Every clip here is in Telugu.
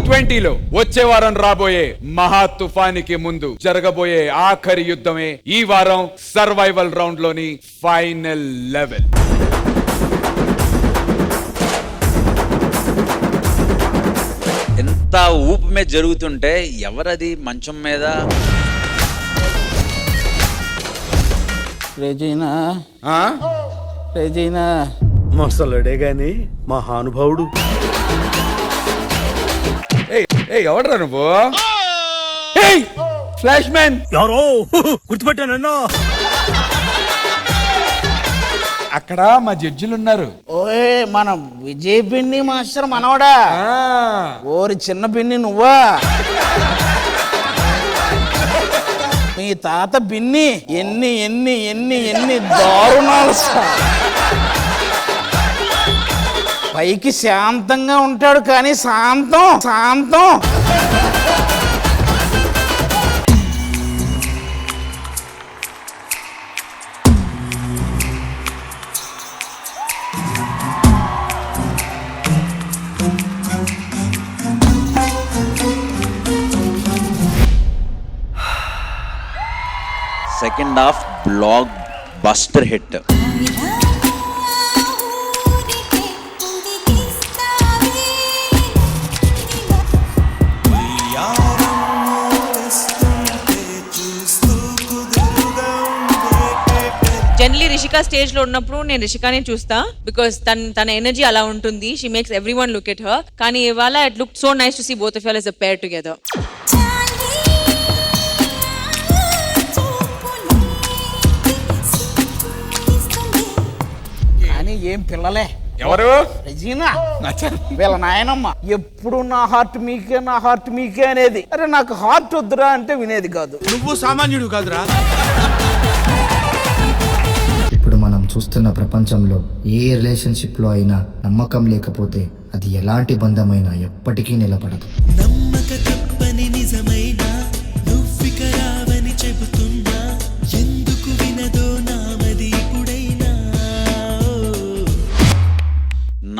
2020లో వచ్చే వారం రాబోయే మహా తుఫానికి ముందు జరగబోయే ఆఖరి యుద్ధమే ఈ వారం సర్వైవల్ రౌండ్ లోని ఫైనల్ లెవెల్. ఎంత ఊపు మీద జరుగుతుంటే ఎవరది మంచం మీద? రెజీనా రెజీనా మొసలుడే గాని మహానుభావుడు. ఎవడరా నువ్వు? ఫ్లాష్ మ్యాన్ ఎవరో గుర్తుపెట్టానన్నా. అక్కడ మా జడ్జిలున్నారు. ఓయే మన విజయ్ పిన్ని మాస్టర్ మనవడా. ఓరి చిన్న పిన్ని నువ్వా? మీ తాత బిన్ని ఎన్ని ఎన్ని ఎన్ని ఎన్ని దారుణాలు. పైకి శాంతంగా ఉంటాడు కానీ శాంతం శాంతం. Second half block buster hit. Generally Rishika stage లో ఉన్నప్పుడు నేను రిషికానే చూస్తా, బికాస్ తన ఎనర్జీ అలా ఉంటుంది. She makes everyone look at her. కానీ ఇవాళ it look so nice to see both of you as a pair together. కానీ ఏం పిల్లలే. ఎవరు? రెజీనా వీళ్ళ నాయనమ్మ ఎప్పుడు నా హార్ట్ మీకే నా హార్ట్ మీకే అనేది. అరే నాకు హార్ట్ వద్దురా అంటే వినేది కాదు. నువ్వు సామాన్యుడు కాదురా. ఇప్పుడు మనం చూస్తున్న ప్రపంచంలో ఏ రిలేషన్షిప్లో అయినా నమ్మకం లేకపోతే అది ఎలాంటి బంధమైనా ఎప్పటికీ నిలబడదు.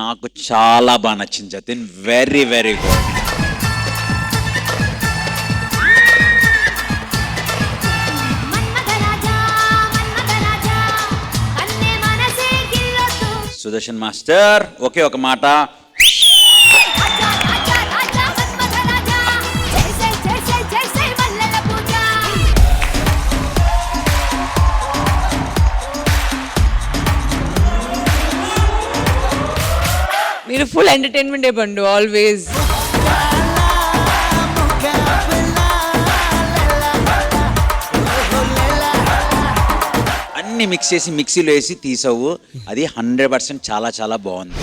నాకు చాలా బాగా నచ్చింది Jatin. Very very good. Sudarshan master ఒకే ఒక మాట, మీరు ఫుల్ ఎంటర్టైన్మెంట్ ఇవ్వండి ఆల్వేస్. అన్ని మిక్స్ చేసి మిక్సీలో వేసి తీసావు. అది 100% చాలా చాలా బాగుంది.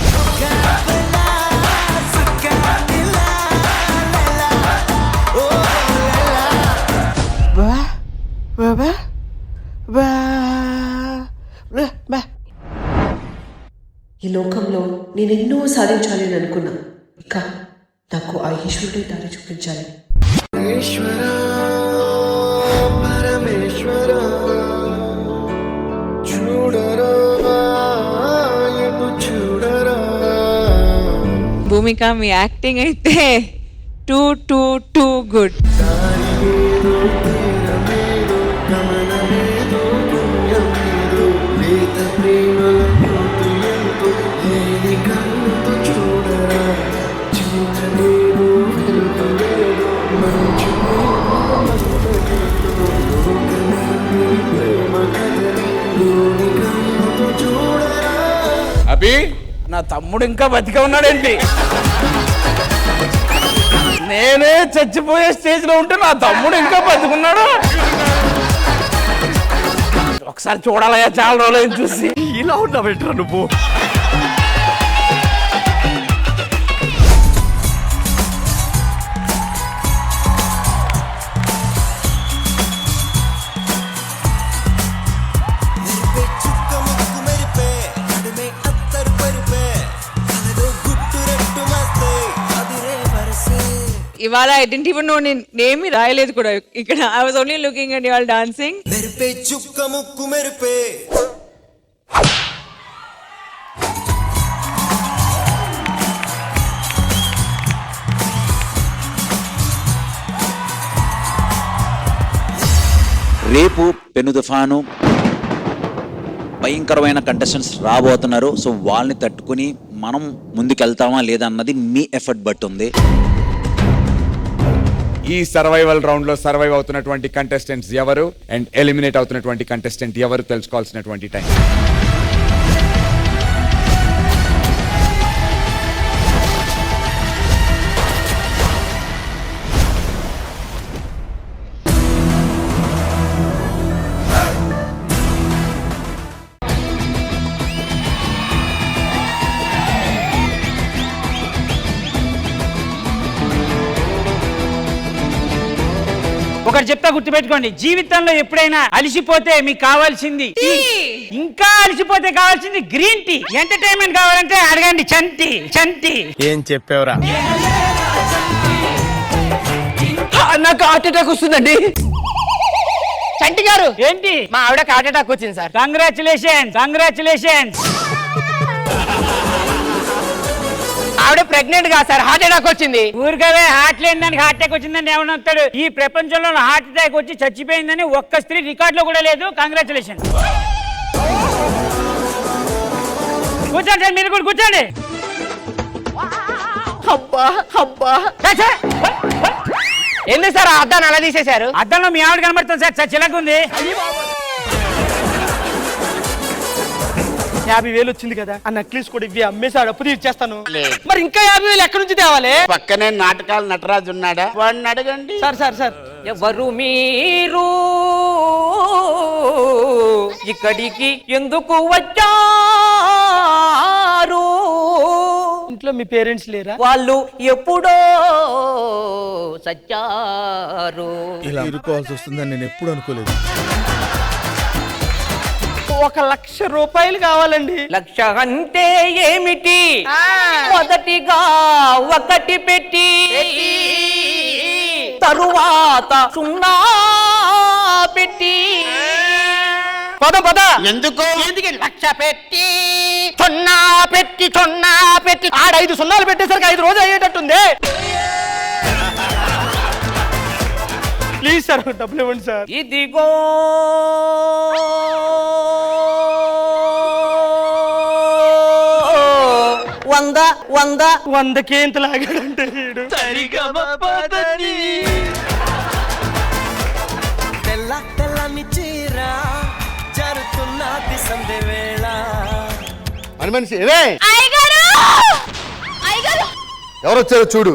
ఈ లోకంలో నేనెన్నో సాధించాలి అని అనుకున్నా. ఇంకా నాకు ఆ ఈశ్వరుడే దారి చూపించాలి. భూమిక మీ యాక్టింగ్ అయితే టూ గుడ్. అభి నా తమ్ముడు ఇంకా బతికే ఉన్నాడేంటి? నేనే చచ్చిపోయే స్టేజ్ లో ఉంటే నా తమ్ముడు ఇంకా బతుకున్నాడు. ఒకసారి చూడాలయ్యా, చాలా రోజులు చూసి. ఇలా ఉన్నావేంట్రా నువ్వు? ఇవాళ ఐ డిడ్ంట్ ఈవెన్ నో నేనేమి రాయలేదు కూడా ఇక్కడ. I was only looking at you all dancing. మెరిపే చుక్క ముక్కు మెరిపే. రేపు పెను తుఫాను భయంకరమైన కంటెస్టెంట్స్ రాబోతున్నారు. సో వాళ్ళని తట్టుకుని మనం ముందుకెళ్తామా లేదా అన్నది మీ ఎఫర్ట్ బట్టి ఉంది. ఈ సర్వైవల్ రౌండ్ లో సర్వైవ్ అవుతున్నటువంటి కంటెస్టెంట్స్ ఎవరు అండ్ ఎలిమినేట్ అవుతున్నటువంటి కంటెస్టెంట్ ఎవరు తెలుసుకోవాల్సినటువంటి టైం. ఒకటి చెప్తా గుర్తుపెట్టుకోండి, జీవితంలో ఎప్పుడైనా అలిసిపోతే మీకు కావాల్సింది ఇంకా అలిసిపోతే కావాల్సింది గ్రీన్ టీ. ఎంటర్టైన్మెంట్ కావాలంటే అడగండి చంటి చంటి. ఏం చెప్పావురా? నాకు హార్ట్ అటాక్ వస్తుందండి. చంటి గారు ఏంటి? మా ఆవిడకి హార్ట్ అటాక్ వచ్చింది సార్. Congratulations congratulations. ఆవిడ ప్రెగ్నెంట్ గా సార్, హార్ట్ అటాక్ వచ్చింది. ఊరికవే హార్ట్ లేని దానికి హార్ట్ అటాక్ వచ్చిందని ఏమన్నా వస్తాడు? ఈ ప్రపంచంలో హార్ట్ అటాక్ వచ్చి చచ్చిపోయిందని ఒక్క స్త్రీ రికార్డ్ లో కూడా లేదు. కంగ్రాచులేషన్. కూర్చోండి సార్, మీరు కూడా కూర్చోండి. అబ్బా అబ్బా ఎందుకు సార్ ఆ అద్దాన్ని అలా తీసేశారు? అద్దంలో మీ ఆవిడ కనబడుతుంది సార్, చిలకుంది. 50,000 వచ్చింది కదా, ఆ నక్లీస్ కూడా ఇవి అమ్మేసాడు, అప్పు తీర్చేస్తాను. మరి ఇంకా 50,000 ఎక్కడి నుంచి తేవాలి? పక్కనే నాటకాలు నటరాజు ఉన్నాడా, వాడిని అడగండి. సార్ సార్ సార్, ఎవరు మీరు, ఇక్కడికి ఎందుకు వచ్చారు? ఇంట్లో మీ పేరెంట్స్ లేరా? వాళ్ళు ఎప్పుడో సచ్చారు. ఇలా ఇరుకోవాల్సి వస్తుందని నేను ఎప్పుడు అనుకోలేదు. 1,00,000 రూపాయలు కావాలండి. 1,00,000 అంటే ఏమిటి? మొదటిగా 1 పెట్టి తరువాత 0 పెట్టి పద ఎందుకు 1,00,000 పెట్టి 0 పెట్టి 0 పెట్టి ఆడ 5 సున్నాలు పెట్టేసరికి 5 రోజులు అయ్యేటట్టుంది. ప్లీజ్ సార్ డబ్బులు ఇవ్వండి సార్. ఇదిగో 100కే ఇంత లాగాడంటే వీడు. అని మనిషి ఎవరు వచ్చారో చూడు.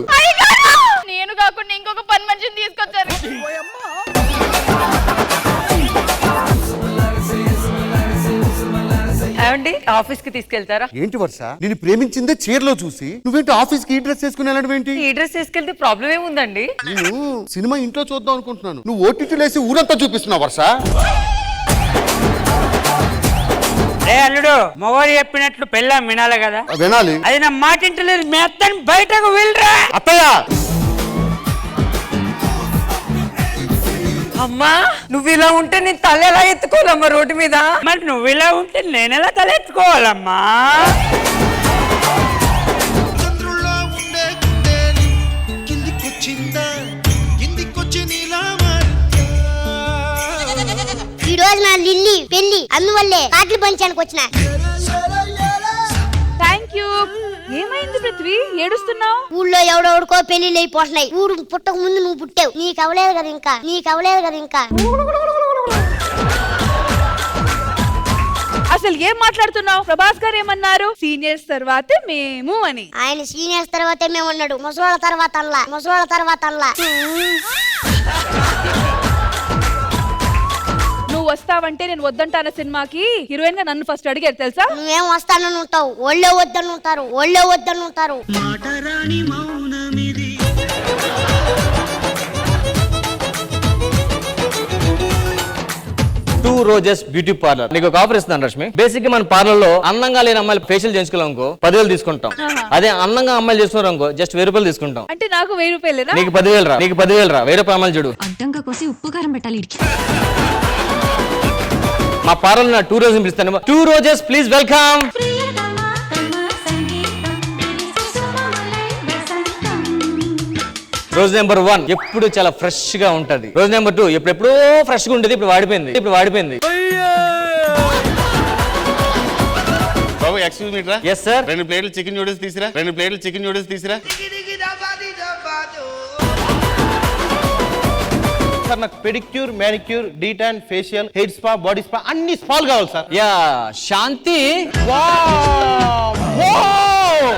నేను కాకుండా ఇంకొక పని మనిషిని తీసుకొచ్చారు. ఏమండి ఆఫీస్ కి తీసుకెళ్తారా? ఏంటి వర్ష, నేను ప్రేమించిందే చీరలో చూసి నువ్వేంటి ఆఫీస్ కి ఈ డ్రెస్ వేసుకుని వెళ్ళడం ఏంటి? ఈ డ్రెస్ తీసుకెళ్తే ప్రాబ్లం ఏముందండి? నేను సినిమా ఇంట్లో చూద్దాం అనుకుంటున్నాను, నువ్వు ఓటీటీలో వేసి ఊరంతా చూపిస్తున్నావు వర్ష. అల్లుడు, మగవాడు చెప్పినట్లు పెళ్ళాం వినాలి కదా. వినాలి. అది నా మాట ఇంటలేదు. మీ అత్తని బయటకు వెళ్ళరా. అత్తయ్య అమ్మా, నువ్వు ఇలా ఉంటే నేను తల ఎలా ఎత్తుకోవాలమ్మా రోడ్డు మీద? మరి నువ్వు ఇలా ఉంటే నేను ఎలా తలెత్తుకోవాలమ్మా? ఈ రోజు నా లిల్లీ పెళ్లి, అందువల్లే కార్డులు పంచానికి వచ్చిన. Thank you. ఏమైంది పృథ్వీ, ఏడుస్తున్నావు? ఊళ్ళో ఎవడెవడికో పెళ్లిళ్ళు అయిపోతున్నాయి. ఊరు పుట్టక ముందు నువ్వు పుట్టావు, నీకు అవలేదు కదా ఇంకా, నీకు అవలేదు కదా ఇంకా. అసలు ఏం మాట్లాడుతున్నావు? ప్రభాస్ గారు ఏమన్నారు? సీనియర్స్ తర్వాత మేము అని. ఆయన సీనియర్స్ తర్వాతే మేము ఉన్నాడు, ముసలోళ్ళ తర్వాత అల్లా, ముసలోళ్ళ తర్వాత అల్లా. నువ్వు వస్తావంటే నేను వద్దంటాన సినిమాకి హీరోయిన్ గా నన్ను ఫస్ట్ అడిగారు తెలుసా? నువ్వేం వస్తానని ఉంటావు, ఒళ్ళే వద్దని ఉంటారు, ఒళ్ళే వద్దని ఉంటారు. 2 రోజెస్ బ్యూటీ పార్లర్ నీకు ఒక ఆఫర్ ఇస్తున్నాను రష్మి. బేసిక్ గా మన పార్లర్ లో అందంగా లేని అమ్మాయిలు ఫేషియల్ చేయించుకోవాలి అనుకో 10,000 తీసుకుంటాం. అదే అందంగా అమ్మాయిలు చేసుకున్నారు అనుకో జస్ట్ 1,000 రూపాయలు తీసుకుంటాం. అంటే నాకు 1,000 రూపాయలేనా? నీకు 10,000 రా, నీకు 10,000 రా. 1,000 రూపాయలు అమ్మాయిలు చూడు. అడ్డంగా కోసి ఉప్పు కారం పెట్టాలి. మా పార్లర్ నా 2 రోజెస్ పిలుస్తాను. 2 రోజెస్ ప్లీజ్ వెల్కమ్. రోజు నెంబర్ 1 ఎప్పుడు చాలా ఫ్రెష్ గా ఉంటది. రోజు నెంబర్ 2 ఎప్పుడెప్పుడో ఫ్రెష్ గా ఉండేది, ఇప్పుడు వాడిపోయింది. బాబు ఎక్స్క్యూజ్ మీ రా. Yes sir. 2 ప్లేట్లు చికెన్ నూడిల్స్ తీసిరా. సార్ నాకు pedicure, manicure, detan, facial, hair spa, body spa అన్ని స్పాలు కావాలి సార్. యా శాంతి.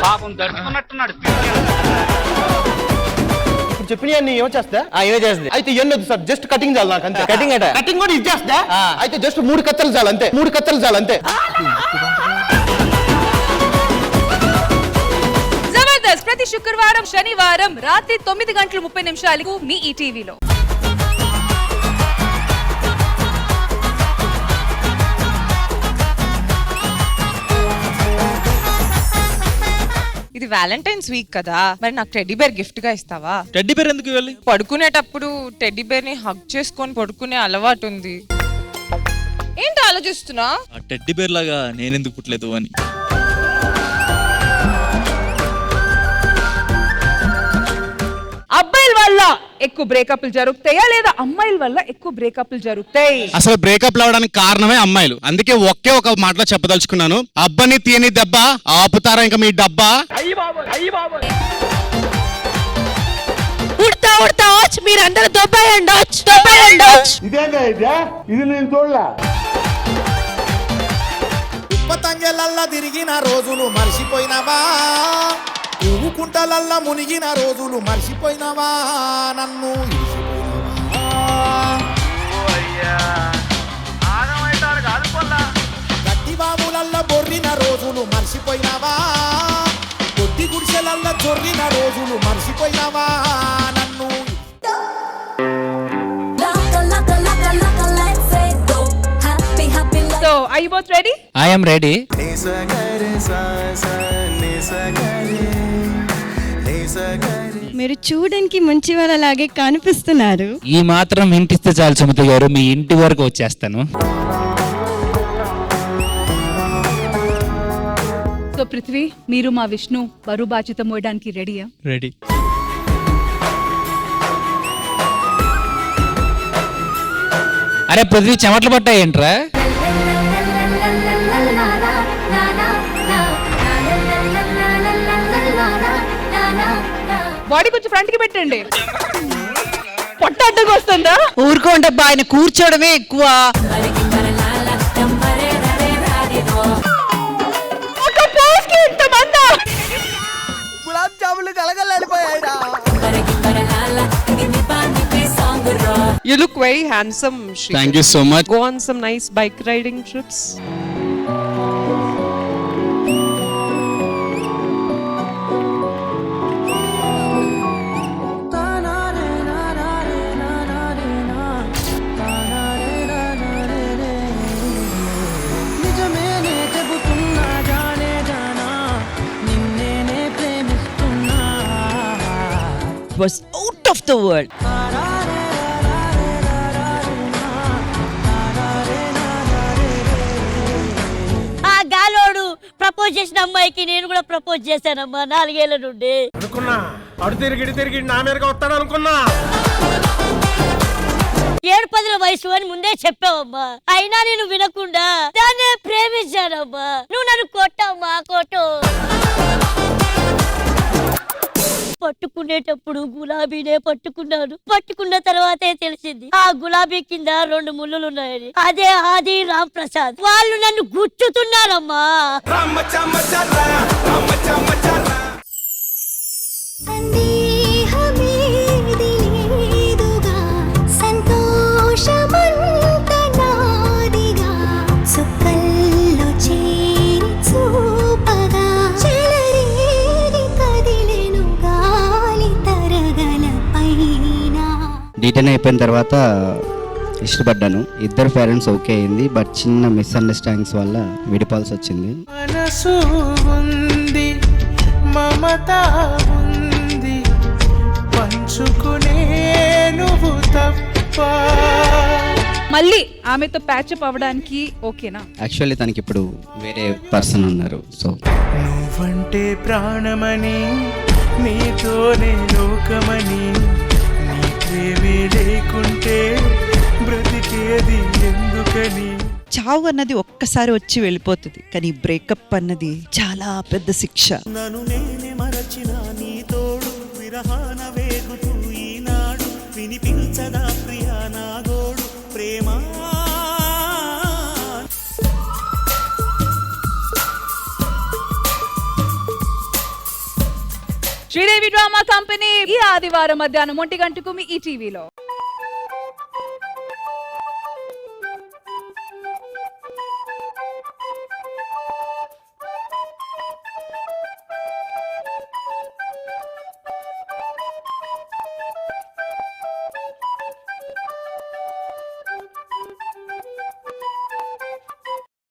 పాపం దడుచుకున్నట్టున్నాడు. ఇప్పుడు చెప్పిన అన్ని ఏమో చేస్తా ఏమో చేస్తుంది. అయితే ఎన్నొద్దు సార్, జస్ట్ కటింగ్ చాలు నాకు అంతే. కటింగ్ అట. కటింగ్ కూడా ఇచ్చేస్తా. అయితే జస్ట్ 3 కత్తలు చాలు అంతే. జబర్దస్త్ ప్రతి శుక్రవారం శనివారం రాత్రి 9:30 మీ ఈటీవీలో. ఇది వ్యాలంటైన్స్ వీక్ కదా, మరి నాకు టెడ్డీ బేర్ గిఫ్ట్ గా ఇస్తావా? టెడ్డీ బేర్ ఎందుకు ఇవ్వాలి? పడుకునేటప్పుడు టెడ్డీ బేర్ ని హగ్ చేసుకొని పడుకునే అలవాటు ఉంది. ఏంటి ఆలోచిస్తున్నా? ఆ టెడ్డీ బేర్ లాగా నేనెందుకు పుట్టలేదు అని. అబ్బాయిల వల్ల ఎక్కువ బ్రేకప్లు జరుగుతాయా లేదా అమ్మాయిల వల్ల ఎక్కువ బ్రేకప్లు జరుగుతాయి? అసలు బ్రేకప్ అవడానికి కారణమే అమ్మాయిలు. అందుకే ఒకే ఒక మాటలో చెప్పదలుచుకున్నాను, అబ్బని తీయని దెబ్బ ఆపుతారా ఇంకా మీ డబ్బా? ఉడతా మీరందరూ దొబ్బాయండి. ఇది నేను చూడలా. ఉప్పతంగెలల్లా తిరిగిన రోజులు మర్చిపోయినవా, కుంటలల్లా మునిగిన రోజులు మర్చిపోయినవా, నన్ను గట్టిబాబులల్లా బొర్రిన రోజులు మర్చిపోయినవా, కొద్ది గుడిసెలల్లా చొర్రిన రోజులు మర్చిపోయినవా, నన్ను. So, are you both ready? I am ready. మీరు చూడడానికి మంచి వాళ్ళలాగే కనిపిస్తున్నారు. ఈ మాత్రం ఇంటిస్తే చాలు సుమతి గారు, మీ ఇంటి వరకు వచ్చేస్తాను. సో పృథ్వీ, మీరు మా విష్ణు బరువు బాధ్యత మోయడానికి రెడీయా? రెడీ. అరే పృథ్వీ, చెమట్లు పట్టాయేంట్రా? బాడీ కొంచెం ఫ్రంట్ కి పెట్టండి. పొట్ట అడ్డకు వస్తుందా? ఊరుకోండబ్బా, ఆయన కూర్చోవడమే ఎక్కువ. ఒక పోస్ కి ఇంతమందా? గులాబ్ జాములు కలగలేడిపోయాయిరా. You look very handsome, Shri. Thank you so much. Go on some nice bike riding trips. Was out of the world. ఆ గాలోడు ప్రపోజ్ చేసిన అమ్మాయికి నేను కూడా ప్రపోజ్ చేశానమ్మా 4 ఏళ్ల నుండి. అనుకున్నా అడు తిరిగి నా మీదగా వస్తాడు అనుకున్నా. 7-10 వయసు అని ముందే చెప్పావమ్మా, అయినా నేను వినకుండా దాన్ని ప్రేమించానమ్మా. నువ్వు నన్ను కొట్టావమ్మా, కొట్టు. పట్టుకునేటప్పుడు గులాబీనే పట్టుకున్నాను. పట్టుకున్న తర్వాతే తెలిసింది ఆ గులాబీ కింద 2 ముళ్ళులు ఉన్నాయని. అదే ఆది రామ్ ప్రసాద్. వాళ్ళు నన్ను గుచ్చుతున్నారమ్మా. డీటెయిల్ అయిపోయిన తర్వాత ఇష్టపడ్డాను. ఇద్దరు పేరెంట్స్ ఓకే అయింది, బట్ చిన్న మిస్అండర్స్టాండింగ్స్ వల్ల విడిపోవాల్సి వచ్చింది. మనసు ఉంది, మమత ఉంది, పంచుకునే నువ్వు తప్ప. మళ్ళీ ఆమెతో ప్యాచప్ అవ్వడానికి ఓకేనా? యాక్చువల్లీ తనకి ఇప్పుడు వేరే పర్సన్ ఉన్నారు. సో నువ్వంటే ప్రాణమని నీతోనే లోక లోకమని నీ ప్రేమే లేకుంటే బ్రతికేది ఎందుకని. చావు అన్నది ఒక్కసారి వచ్చి వెళ్ళిపోతుంది, కానీ బ్రేకప్ అన్నది చాలా పెద్ద శిక్ష. నన్ను నేనే మరచిన నీ తోడు విరహాన వేగుతూ ఈనాడు వినిపించదా ప్రియా నా గోడు ప్రేమ. శ్రీదేవి డ్రామా కంపెనీ ఈ ఆదివారం మధ్యాహ్నం 1 గంటకు మీ ఈటీవీలో.